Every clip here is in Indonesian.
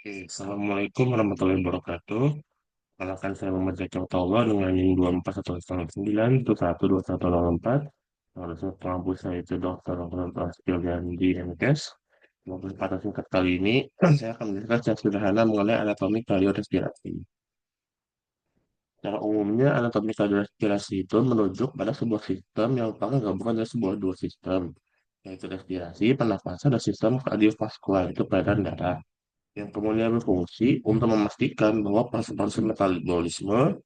Oke, Assalamualaikum warahmatullahi wabarakatuh. Perkenalkan saya Muhammad Zaki Tawa dengan NIM 2419 itu 12104. Lalu kampus saya itu Dr. Otonomas Pilihan di MKes. Untuk kesempatan singkat kali ini, saya akan menjelaskan secara sederhana mengenai anatomi kardiorespirasi. Secara umumnya, anatomi kardiorespirasi itu merujuk pada sebuah sistem yang merupakan gabungan dari sebuah dua sistem, yaitu respirasi, pernafasan, dan sistem kardiovaskular, itu peredaran darah yang kemudian berfungsi untuk memastikan bahwa proses-proses metabolisme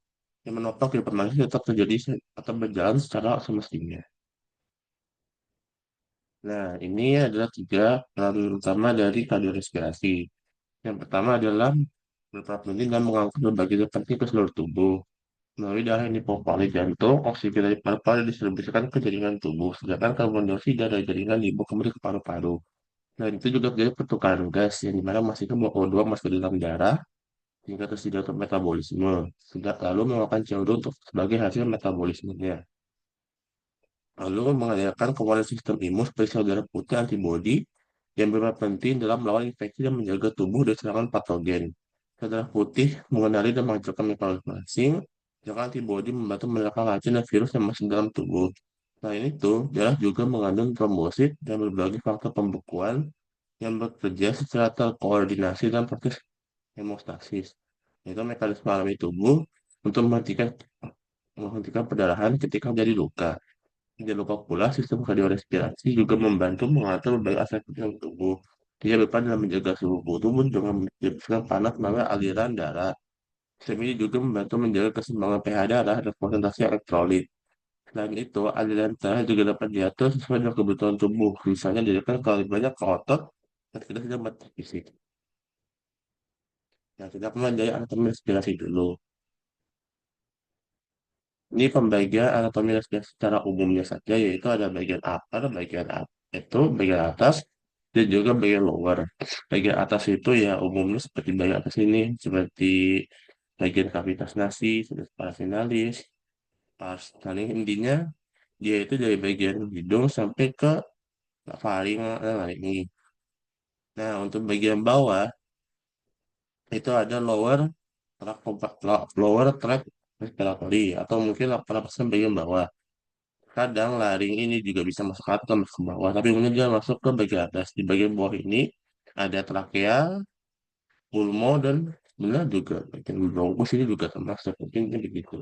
yang menopang kehidupan manusia tetap terjadi atau berjalan secara semestinya. Nah, ini adalah tiga peran utama dari kardiorespirasi. Yang pertama adalah berperan penting dan mengangkut berbagai zat penting ke seluruh tubuh. Melalui darah yang dipompa oleh jantung, oksigen dari paru-paru didistribusikan ke jaringan tubuh, sedangkan karbon dioksida dari jaringan dibawa kembali ke paru-paru. Dan itu juga terjadi pertukaran gas, yang dimana memastikan bahwa O2 masuk ke dalam darah hingga tersedia untuk metabolisme, sehingga lalu mengeluarkan CO2 untuk sebagai hasil metabolismenya. Lalu mengadakan kekebalan sistem imun seperti sel darah putih antibodi yang berperan penting dalam melawan infeksi dan menjaga tubuh dari serangan patogen. Sel darah putih mengenali dan menghancurkan mikroorganisme asing, sedangkan antibodi membantu menekan racun dan virus yang masuk dalam tubuh. Selain itu, darah juga mengandung trombosit dan berbagai faktor pembekuan yang bekerja secara terkoordinasi dalam proses hemostasis, yaitu mekanisme alami tubuh untuk menghentikan perdarahan ketika menjadi luka. Tidak lupa pula, sistem kardiorespirasi juga membantu mengatur berbagai aspek dalam tubuh. Dia berperan dalam menjaga suhu tubuh dengan menyebabkan panas melalui aliran darah. Sistem ini juga membantu menjaga keseimbangan pH darah dan konsentrasi elektrolit. Selain itu, aliran darah juga dapat diatur sesuai dengan kebutuhan tubuh. Misalnya, dialirkan kalau lebih banyak ke otot dan tidak sedang mati fisik. Yang tidak melandai anatomi respirasi dulu. Ini pembagian anatomi respirasi secara umumnya saja, yaitu ada bagian upper, bagian atas, dan juga bagian lower. Bagian atas itu ya umumnya seperti bagian atas ini, seperti bagian kavitas nasi, sinus parafinalis, pars. Nah, ini intinya dia itu dari bagian hidung sampai ke faring, nah ini. Nah, untuk bagian bawah itu ada lower tract respiratory atau mungkin pernapasan bagian bawah. Kadang laring ini juga bisa masuk ke atas atau masuk ke bawah, tapi umumnya dia masuk ke bagian atas. Di bagian bawah ini ada trakea, pulmo, dan sebenarnya juga bagian bronkus ini juga termasuk. Mungkin begitu.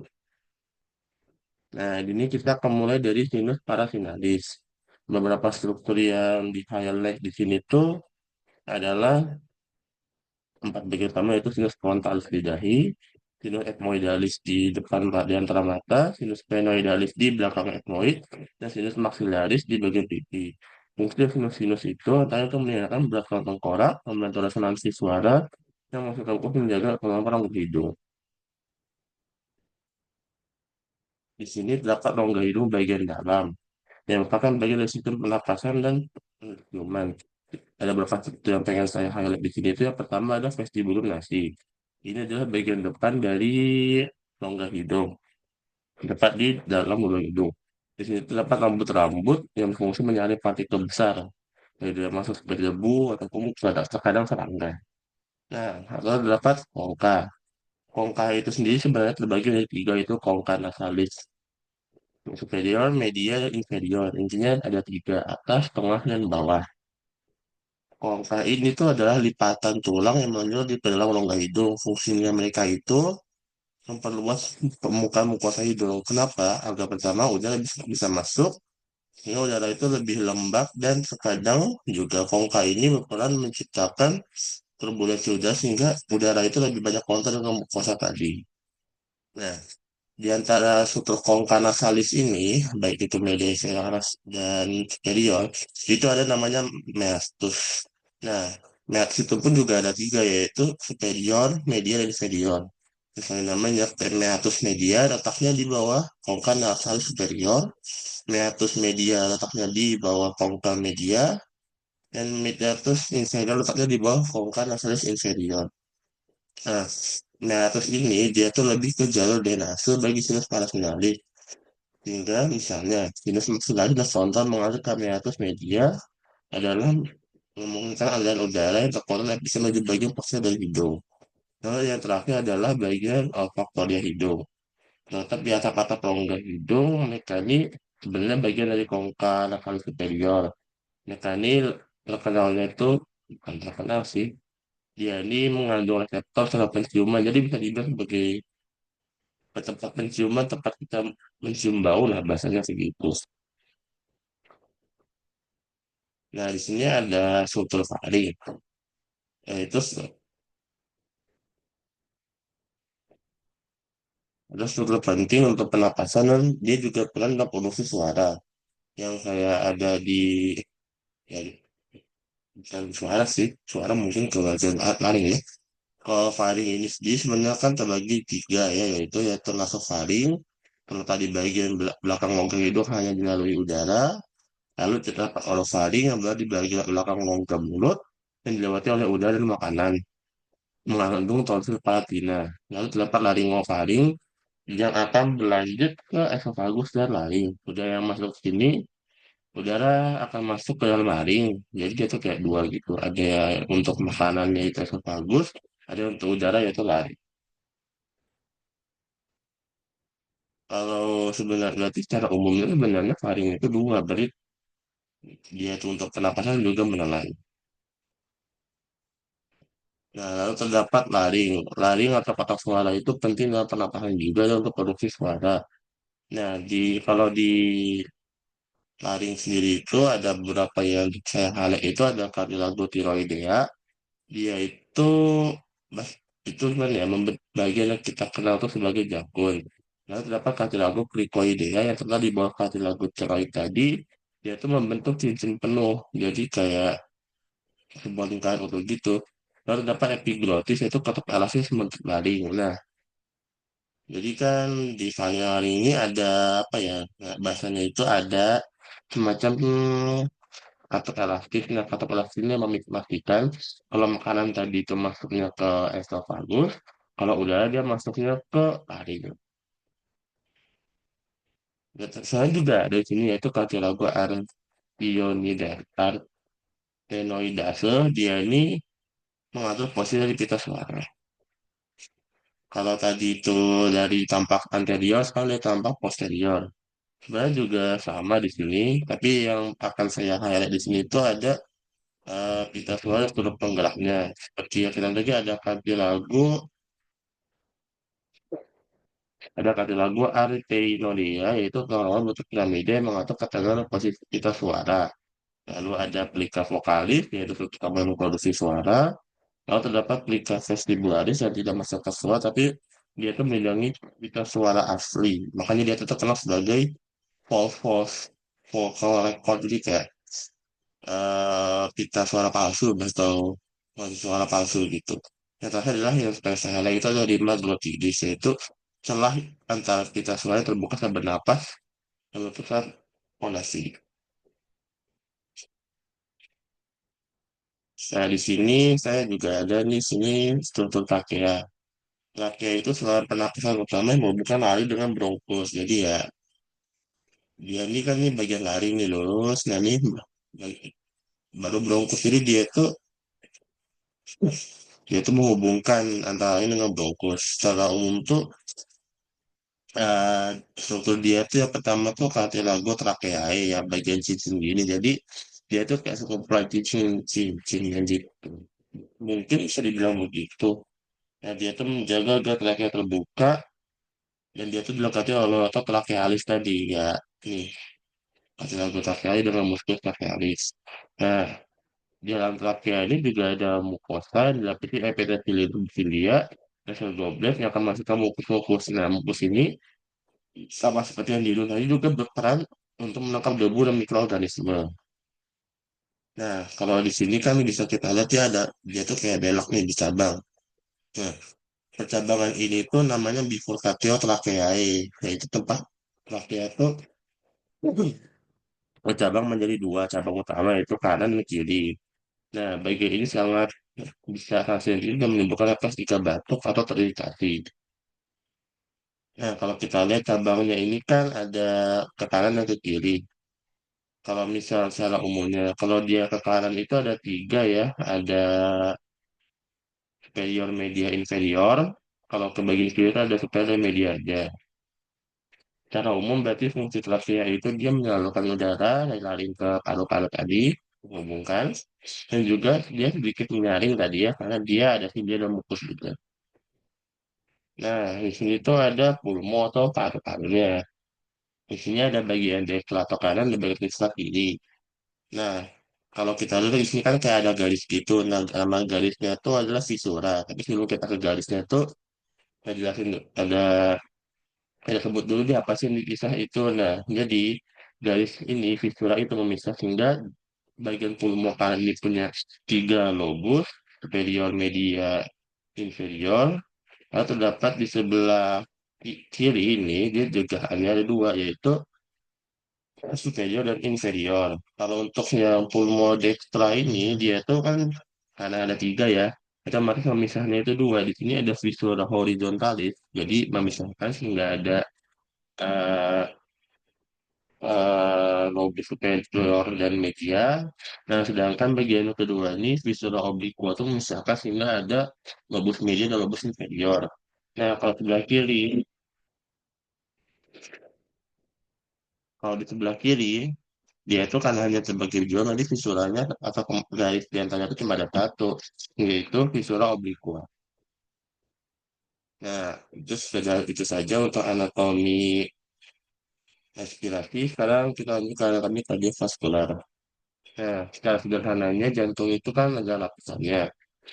Nah, ini kita akan mulai dari sinus parafinalis. Beberapa struktur yang di highlight di sini tuh adalah empat bagian utama yaitu sinus frontalis di dahi, sinus ethmoidalis di depan di antara mata, sinus sphenoidalis di belakang ethmoid, dan sinus maxillaris di bagian pipi. Fungsi sinus-sinus itu antara itu meningkatkan belakang tengkorak, membantu resonansi suara, yang masuk ke menjaga kemampuan rambut hidung. Di sini terdapat rongga hidung bagian dalam, yang merupakan bagian dari sistem pernapasan dan penciuman. Ada beberapa fitur yang pengen saya highlight di sini itu yang pertama ada vestibulum nasi. Ini adalah bagian depan dari rongga hidung, tepat di dalam lubang hidung. Di sini terdapat rambut-rambut yang berfungsi menyaring partikel besar, tidak masuk seperti debu ataupun terkadang serangga. Nah, atau terdapat kongka. Kongka itu sendiri sebenarnya terbagi dari tiga, itu kongka nasalis, superior, media, dan inferior. Intinya ada tiga, atas, tengah, dan bawah. Kongka ini tuh adalah lipatan tulang yang menonjol di dalam rongga hidung. Fungsinya mereka itu memperluas permukaan mukosa hidung. Kenapa? Agar pertama udara bisa masuk, sehingga udara itu lebih lembab dan terkadang juga kongka ini berperan menciptakan turbulensi udara sehingga udara itu lebih banyak kontak dengan mukosa tadi. Nah, di antara struktur kongka nasalis ini, baik itu media dan superior, itu ada namanya meatus. Nah, meatus itu pun juga ada tiga, yaitu superior, media, dan inferior. Misalnya namanya meatus media letaknya di bawah kongka nasalis superior, meatus media letaknya di bawah kongka media, dan meatus inferior letaknya di bawah kongka nasalis inferior. Nah, meatus ini dia tuh lebih ke jalur drainase bagi sinus parafinalis. Sehingga misalnya sinus maxillaris dan frontal mengalir ke meatus media adalah ngomongin kan aliran udara yang terkoneksi lapisan menuju bagian posterior dari hidung. Lalu yang terakhir adalah bagian olfaktoria hidung. Terletak di atas atap rongga hidung, mekani sebenarnya bagian dari kongka nasal superior. Mekani terkenalnya itu bukan terkenal sih. Dia ini mengandung reseptor saluran penciuman, jadi bisa dibilang sebagai tempat penciuman, tempat kita mencium bau lah bahasanya segitu. Nah, di sini ada struktur faring, yaitu ada struktur penting untuk pernapasan dan dia juga peran dalam produksi suara yang kayak ada di ya bukan suara sih, suara mungkin ke bagian laring ya. Kalau faring ini sendiri sebenarnya kan terbagi tiga ya, yaitu nasofaring terletak di bagian belakang longga hidung hanya dilalui udara. Lalu terdapat orofaring yang berada di bagian belakang longga mulut yang dilewati oleh udara dan makanan mengandung tonsil palatina. Lalu terdapat laringofaring yang akan berlanjut ke esofagus dan laring. Udara yang masuk ke sini, udara akan masuk ke dalam laring. Jadi dia tuh kayak dua gitu. Ada yang untuk makanan yaitu esofagus, ada untuk udara yaitu laring. Kalau sebenarnya berarti secara umumnya sebenarnya faring itu dua, berarti dia itu untuk pernapasan juga menelan. Nah, lalu terdapat laring. Laring atau kotak suara itu penting dalam pernapasan juga dan untuk produksi suara. Nah, kalau di laring sendiri itu ada beberapa yang saya highlight itu ada cartilago tiroidea. Dia itu mas- itu sebenarnya bagian yang kita kenal tuh sebagai jakun. Lalu terdapat cartilago cricoidea yang terletak di bawah cartilago tiroid tadi. Dia itu membentuk cincin penuh. Jadi kayak sebuah lingkaran utuh gitu. Lalu terdapat epiglotis yaitu ketuk elasis bentuk laring. Nah, jadi kan di file ini ada apa ya? Nah, bahasanya itu ada semacam katuk elastis. Nah, katuk elastis ini memastikan kalau makanan tadi itu masuknya ke esofagus, kalau udara dia masuknya ke laring. Dan saya juga ada di sini yaitu cartilago artenoidase. Dia ini mengatur posisi dari pita suara. Kalau tadi itu dari tampak anterior, sekarang dari tampak posterior. Sebenarnya juga sama di sini, tapi yang akan saya highlight di sini itu ada pita suara turut penggeraknya. Seperti yang kita tadi ada kata lagu Arteinolia, yaitu pengenalan bentuk piramida yang mengatur kategori posisi pita suara. Lalu ada plika vokalis, yaitu struktur yang memproduksi suara. Lalu terdapat plika vestibularis yang tidak masuk ke suara, tapi dia itu melindungi pita suara asli. Makanya dia itu terkenal sebagai false false vocal record, jadi kayak pita suara palsu atau suara palsu gitu. Yang terakhir adalah yang saya highlight itu adalah lima glottidis, yaitu celah antara pita suara yang terbuka saat bernapas dan menutup saat fondasi. Saya di sini saya juga ada di sini struktur trachea. Trachea itu saluran pernapasan utama yang menghubungkan lari dengan bronkus. Jadi ya dia ini kan ini bagian lari nih lurus, nah ini baru bronkus. Jadi dia tuh menghubungkan antara ini dengan bronkus. Secara umum tuh eh, struktur dia tuh yang pertama tuh cartilago tracheae yang bagian cincin gini. Jadi dia tuh kayak sekumpul cincin yang gitu. Mungkin bisa dibilang begitu. Nah, dia tuh menjaga agar trachea terbuka dan dia tuh dilengkapi oleh otot trachealis tadi ya. Nih, cartilago tracheae dengan muskus trachealis. Nah, di dalam trachea ini juga ada mukosa yang dilapisi epithelium dan sel goblet yang akan masuk ke mukus-mukus. Nah, mukus ini sama seperti yang di Indonesia tadi juga berperan untuk menangkap debu dan mikroorganisme. Nah, kalau di sini kan bisa kita lihat ya ada dia tuh kayak belok nih di cabang. Nah, percabangan ini tuh namanya bifurcatio tracheae, yaitu tempat trachea itu bercabang menjadi dua cabang utama yaitu kanan dan kiri. Nah, bagian ini sangat bisa hasil ini dan menimbulkan lepas jika batuk atau teriritasi. Nah, kalau kita lihat cabangnya ini kan ada ke kanan dan ke kiri. Kalau misal secara umumnya, kalau dia ke kanan itu ada tiga ya, ada superior, media, inferior. Kalau ke bagian kiri itu ada superior, media aja. Secara umum berarti fungsi trachea itu dia menyalurkan udara dari laring ke paru-paru tadi, menghubungkan, dan juga dia sedikit menyaring tadi ya, karena dia ada sih dia ada mukus juga. Nah, di sini tuh ada pulmo atau paru-parunya. Di sini ada bagian deklato kanan dan bagian deklato kiri. Nah, kalau kita lihat di sini kan kayak ada garis gitu. Nah, nama garisnya tuh adalah visura. Tapi sebelum kita ke garisnya tuh, saya jelasin dulu. Saya sebut dulu dia apa sih yang dipisah itu. Nah, jadi garis ini visura itu memisah sehingga bagian pulmo kanan ini punya tiga lobus, superior, media, inferior. Lalu terdapat di sebelah kiri ini dia juga hanya ada dua, yaitu superior dan inferior. Kalau untuk yang pulmodextra ini dia tuh kan karena ada tiga ya. Otomatis memisahnya itu dua. Di sini ada visura horizontalis, jadi memisahkan sehingga ada eh lobus superior dan media. Nah, sedangkan bagian kedua ini visura obliqua itu memisahkan sehingga ada lobus media dan lobus inferior. Nah, kalau di sebelah kiri dia itu kan hanya terbagi dua, nanti visuranya atau garis di antaranya itu cuma ada satu, yaitu visura obliqua. Nah, itu saja untuk anatomi respirasi. Sekarang kita lanjut ke anatomi kardiovaskular. Nah, secara sederhananya jantung itu kan ada lapisannya.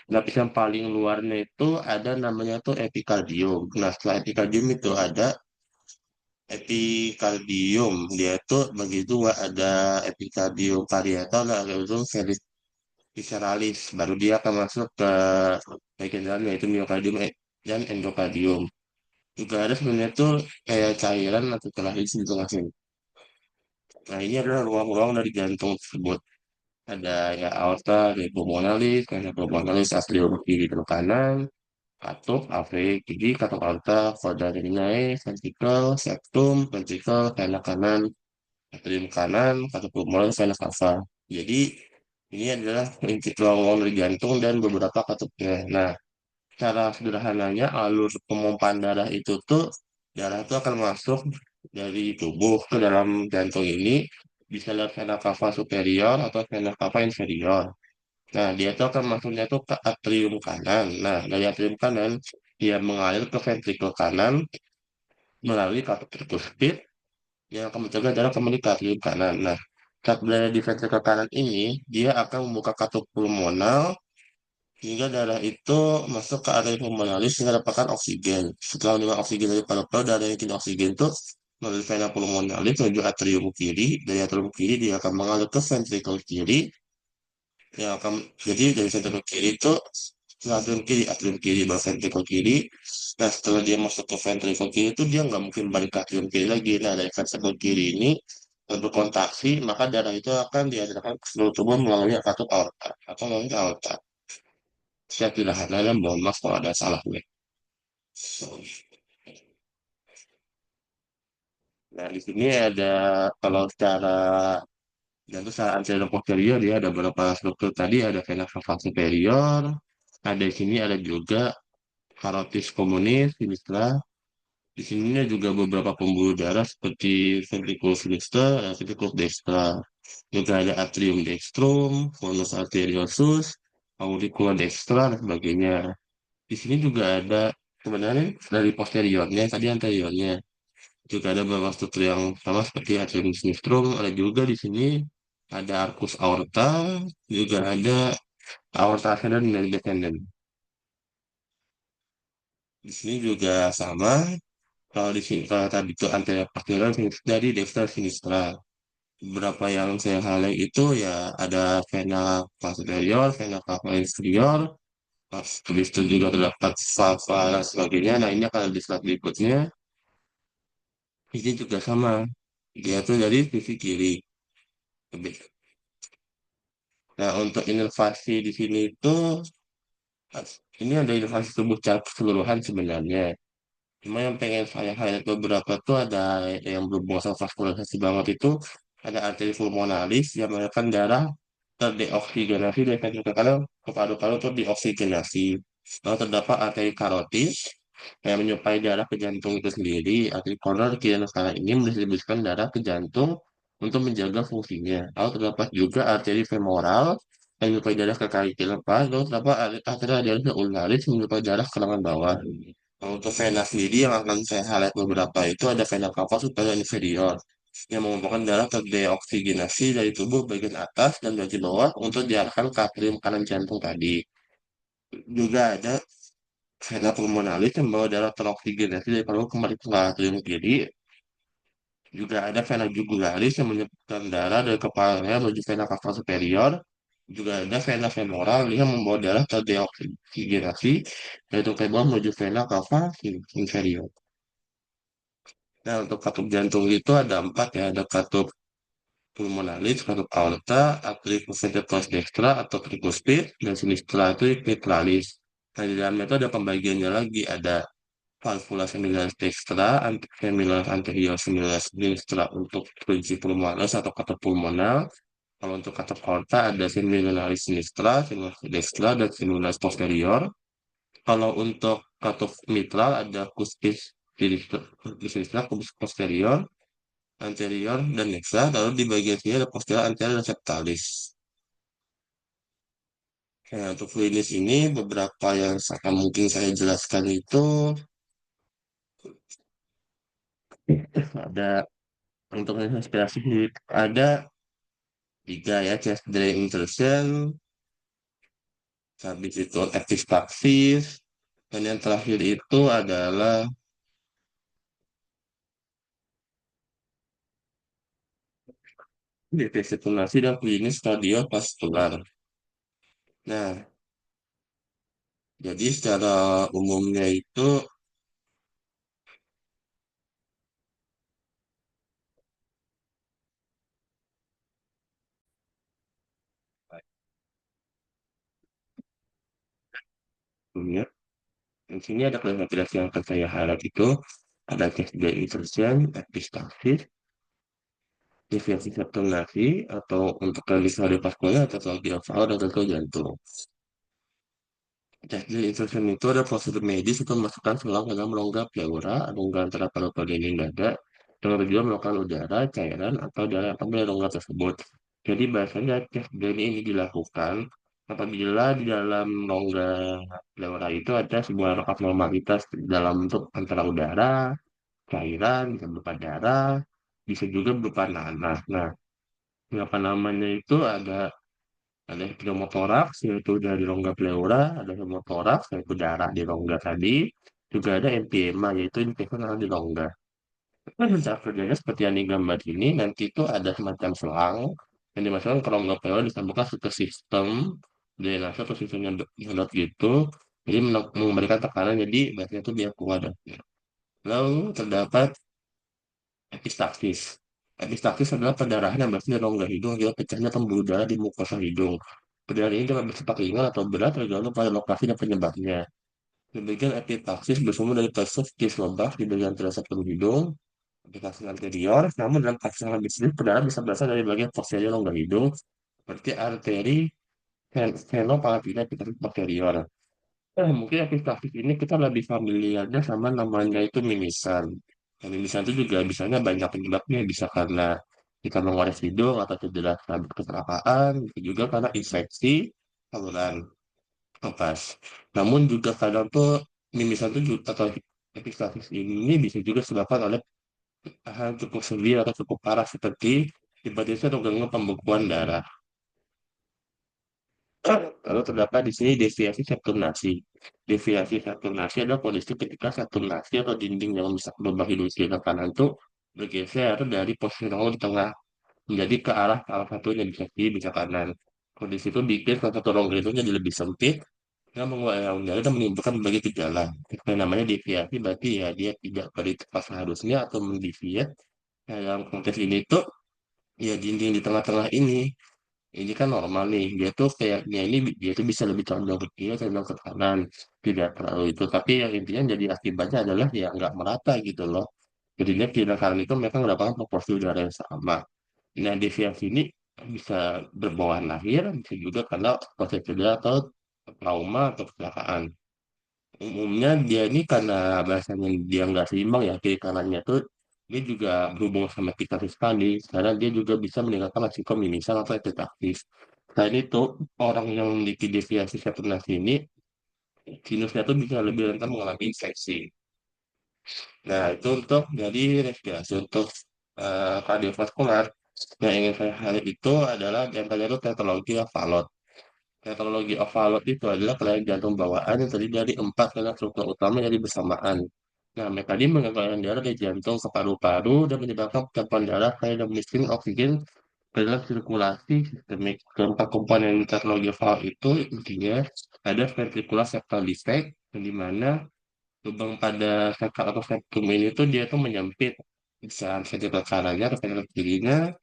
Lapisan paling luarnya itu ada namanya tuh epikardium. Nah, setelah epikardium itu ada epikardium. Dia tuh bagi dua, ada epikardium parietal dan epikardium visceralis. Baru dia akan masuk ke bagian dalam yaitu miokardium dan endokardium. Juga ada sebenarnya tuh kayak cairan atau celah di masing. Nah, ini adalah ruang-ruang dari jantung tersebut. Ada ya aorta, ada pulmonalis, ada pulmonalis atrium kiri dan kanan, katup, AV, kiri, katup aorta, korda renae, ventricle, septum, ventricle, vena kanan, atrium kanan, katup pulmonalis, vena cava. Jadi ini adalah inti ruang-ruang dari jantung dan beberapa katupnya. Nah, cara sederhananya alur pemompaan darah itu tuh darah itu akan masuk dari tubuh ke dalam jantung ini bisa lewat vena cava superior atau vena cava inferior. Nah, dia tuh akan masuknya tuh ke atrium kanan. Nah, dari atrium kanan dia mengalir ke ventrikel kanan melalui capillary speed yang akan mencegah darah kembali ke atrium kanan. Nah, saat berada di ventrikel kanan ini, dia akan membuka katup pulmonal hingga darah itu masuk ke area pulmonalis sehingga dapatkan oksigen. Setelah menerima oksigen dari paru-paru, darah yang tidak oksigen itu melalui vena pulmonalis menuju atrium kiri. Dari atrium kiri dia akan mengalir ke ventrikel kiri yang akan jadi dari ventrikel kiri itu atrium kiri baru ventrikel kiri. Nah, setelah dia masuk ke ventrikel kiri itu dia nggak mungkin balik ke atrium kiri lagi. Nah, dari ventrikel kiri ini berkontraksi, maka darah itu akan dialirkan ke seluruh tubuh melalui katup aorta atau melalui aorta. Saya tidak ada, mohon maaf kalau ada salahnya. Nah, di sini ada kalau secara dan itu secara anterior posterior dia ada beberapa struktur tadi, ada vena cava superior, ada di sini ada juga carotis communis, sinistra. Di sini ada juga beberapa pembuluh darah seperti ventriculus sinistra dan ventriculus dextra. Juga ada atrium dextrum, conus arteriosus, auricula dextra dan sebagainya. Di sini juga ada sebenarnya dari posteriornya, tadi anteriornya. Juga ada beberapa struktur yang sama seperti atrium sinistrum. Ada juga di sini ada arcus aorta, juga ada aorta ascendens dan descendens. Di sini juga sama. Kalau di sini kalau tadi itu anterior posterior dari dexter sinistra. Beberapa yang saya highlight itu ya ada vena cava superior, vena cava inferior, habis itu juga terdapat fava dan sebagainya. Nah, ini akan ada di slide berikutnya. Ini juga sama. Dia tuh dari sisi kiri. Nah, untuk inovasi di sini itu, ini ada inovasi tubuh secara keseluruhan sebenarnya. Cuma yang pengen saya highlight beberapa tuh ada yang berhubungan sama vaskularisasi banget itu, ada arteri pulmonalis yang mengalirkan darah terdeoksigenasi dari ventrikel kanan ke paru-paru untuk dioksigenasi. Lalu terdapat arteri karotid yang menyuplai darah ke jantung itu sendiri. Arteri koroner kiri dan kanan ini mendistribusikan darah ke jantung untuk menjaga fungsinya. Lalu terdapat juga arteri femoral yang menyuplai darah ke kaki lepas. Lalu terdapat arteri radialis dan ulnaris yang menyuplai darah ke lengan bawah. Nah, untuk vena sendiri yang akan saya highlight beberapa itu ada vena cava superior dan inferior yang mengumpulkan darah terdeoksigenasi dari tubuh bagian atas dan bagian bawah untuk diarahkan ke atrium kanan jantung tadi. Juga ada vena pulmonalis yang membawa darah teroksigenasi dari paru kembali ke atrium kiri. Juga ada vena jugularis yang menyebutkan darah dari kepalanya menuju vena cava superior. Juga ada vena femoral yang membawa darah terdeoksigenasi dari tungkai bawah menuju vena cava inferior. Nah, untuk katup jantung itu ada empat ya. Ada katup pulmonalis, katup aorta, atrius ventricular dextra atau tricuspid, dan sinistra itu mitralis. Nah, di dalamnya itu ada pembagiannya lagi. Ada valvula semilaris dextra, semilaris anterior, semilaris sinistra untuk kunci pulmonalis atau katup pulmonal. Kalau untuk katup aorta ada semilaris sinistra, semilaris dextra, dan semilaris posterior. Kalau untuk katup mitral ada cuspis sinistra, sinistra, cuspis posterior, anterior, dan nexa. Lalu di bagian sini ada posterior, anterior, dan septalis. Nah, untuk klinis ini beberapa yang akan mungkin saya jelaskan itu ada untuk inspirasi ada tiga ya, chest drain insertion, habis itu epistaxis, dan yang terakhir itu adalah defisit dan klinis kardiovaskular. Nah, jadi secara umumnya itu umumnya di sini ada klasifikasi yang akan saya harap itu ada chest drain insertion, epistaxis, deviasi septumnasi atau untuk klinis kardiovaskular atau kardiovaskular dan tentu jantung. Teknik insertion itu ada prosedur medis untuk memasukkan selang ke dalam rongga pleura, rongga antara paru-paru dan dada, dengan tujuan melakukan udara, cairan, atau darah yang dari rongga tersebut. Jadi biasanya tes drain ini dilakukan apabila di dalam rongga pleura itu ada sebuah abnormalitas dalam bentuk antara udara, cairan, bisa berupa darah, bisa juga berupa nanah. Nah, beberapa namanya itu ada pneumotoraks, yaitu dari rongga pleura, ada pneumotoraks, yaitu darah di rongga tadi, juga ada emphysema, yaitu infeksi darah di rongga. Nah, cara kerjanya seperti yang digambar ini, nanti itu ada semacam selang yang dimasukkan ke rongga pleura, disambungkan ke sistem drainase atau sistem yang nyedot gitu, jadi memberikan tekanan, jadi biasanya itu dia keluar. Lalu terdapat epistaxis. Epistaxis adalah perdarahan yang berasal dari rongga hidung akibat pecahnya pembuluh darah di mukosa hidung. Perdarahan ini dapat bersifat ringan atau berat tergantung pada lokasi dan penyebabnya. Demikian epistaxis bersumber dari proses kis lebah di bagian terasap pembuluh hidung, epistaxis anterior, namun dalam kasus yang lebih serius, perdarahan bisa berasal dari bagian posterior rongga hidung, seperti arteri venopalatina epistaxis posterior. Mungkin epistaxis ini kita lebih familiarnya sama namanya itu mimisan. Dan mimisan itu juga bisanya banyak penyebabnya, bisa karena kita mengores hidung atau cedera sabit kecelakaan, bisa juga karena infeksi saluran nafas. Namun juga kadang tuh mimisan itu juga, atau epistaxis ini bisa juga disebabkan oleh hal cukup severe atau cukup parah seperti hepatitis atau gangguan pembekuan darah. Lalu terdapat di sini deviasi septum nasi. Deviasi septum nasi adalah kondisi ketika septum nasi atau dinding yang memisahkan lubang hidung kiri dan kanan itu bergeser dari posisi rongga di tengah menjadi ke arah salah satunya, bisa kiri bisa kanan. Kondisi itu bikin salah satu rongga itu jadi lebih sempit yang mengurangi udara dan menimbulkan berbagai gejala. Itu yang namanya deviasi, berarti ya dia tidak beri tepat seharusnya atau mendeviat. Nah, dalam konteks ini tuh ya dinding di tengah-tengah ini kan normal nih, dia tuh kayaknya ini dia tuh bisa lebih condong ke kiri condong ke kanan, tidak terlalu itu, tapi yang intinya jadi akibatnya adalah ya nggak merata gitu loh. Jadinya kiri dan kanan itu mereka mendapatkan proporsi udara yang sama. Nah, deviasi ini bisa berbawaan lahir, bisa juga karena proses cedera atau trauma atau kecelakaan. Umumnya dia ini karena bahasanya dia nggak seimbang ya kiri kanannya tuh, dia juga berhubung sama kita tadi karena dia juga bisa meningkatkan resiko mimisan atau efek aktif. Selain itu, orang yang memiliki deviasi septum ini sinusnya tuh bisa lebih rentan mengalami infeksi. Nah, itu untuk jadi respirasi untuk kardiovaskular. Yang ingin saya highlight itu adalah di antaranya itu teknologi Avalot. Teknologi Avalot itu adalah kelainan jantung bawaan yang terdiri dari 4 kelainan struktur utama yang bersamaan. Nah, mereka ini mengalirkan darah dari jantung ke paru-paru dan menyebabkan pempompaan darah kaya dan miskin oksigen ke dalam sirkulasi sistemik. Keempat komponen teknologi Avalot itu intinya ada ventricular septal defect, yang dimana lubang pada sekar atau septum ini tuh dia tuh menyempit bisa ventrikel kanannya atau ventrikel kirinya.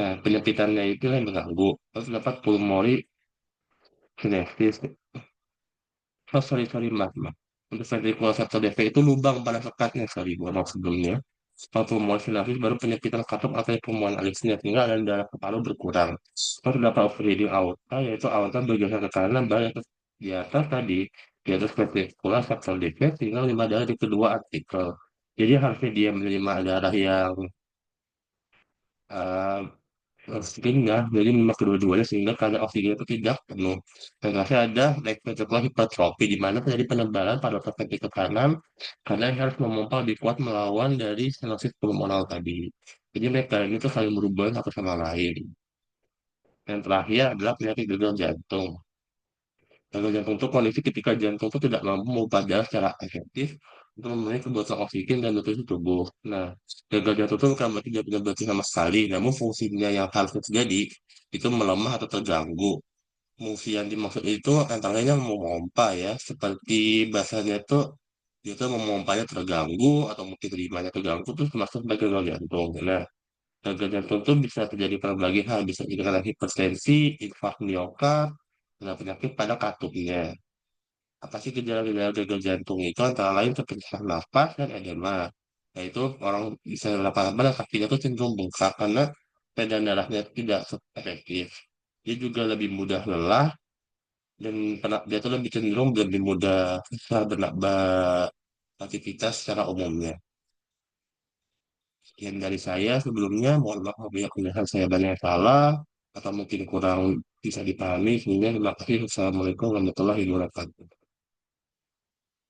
Nah, penyempitannya itu yang mengganggu. Terus dapat pulmonary stenosis. Oh, sorry, maaf, maaf. Untuk ventricular septal defect itu lubang pada sekatnya, sorry, gua maaf sebelumnya. Kalau pulmonary stenosis baru penyempitan katup atau pulmonary alisnya, sehingga aliran darah ke paru berkurang. Terus dapat overreading aorta, yaitu aorta bergeser ke kanan, baru di atas tadi, di atas ventricular septal defect, sehingga lima darah di kedua artikel. Jadi harusnya dia menerima darah yang eh, oksigen enggak, jadi memang kedua-duanya sehingga kadar oksigen itu tidak penuh. Dan masih ada like ventricular hipertrophy di mana terjadi penebalan pada otot ventrikel kanan karena yang harus memompa lebih kuat melawan dari stenosis pulmonal tadi. Jadi mereka ini tuh saling berubah satu sama lain. Yang terakhir adalah penyakit gagal jantung. Gagal jantung itu kondisi ketika jantung itu tidak mampu memompa darah secara efektif untuk memenuhi kebutuhan oksigen dan nutrisi tubuh. Nah, gagal jantung itu bukan berarti dia tidak berarti sama sekali, namun fungsinya yang harusnya terjadi itu melemah atau terganggu. Fungsi yang dimaksud itu antara lain yang memompa ya, seperti bahasanya itu dia tuh memompanya terganggu atau mungkin terimanya terganggu itu termasuk sebagai gagal jantung. Nah, gagal jantung itu bisa terjadi pada berbagai hal, bisa jadi karena hipertensi, infark miokard, dan penyakit pada katupnya. Apa sih gejala-gejala gagal jantung itu antara lain seperti sesak napas dan edema. Yaitu orang bisa lapa-lapa dan kakinya tuh cenderung bengkak karena peredaran darahnya tidak efektif. Dia juga lebih mudah lelah dan dia tuh lebih cenderung lebih mudah susah beraktivitas secara umumnya. Sekian dari saya sebelumnya, mohon maaf apabila penjelasan saya banyak yang salah atau mungkin kurang bisa dipahami. Sebelumnya terima kasih. Assalamualaikum warahmatullahi wabarakatuh.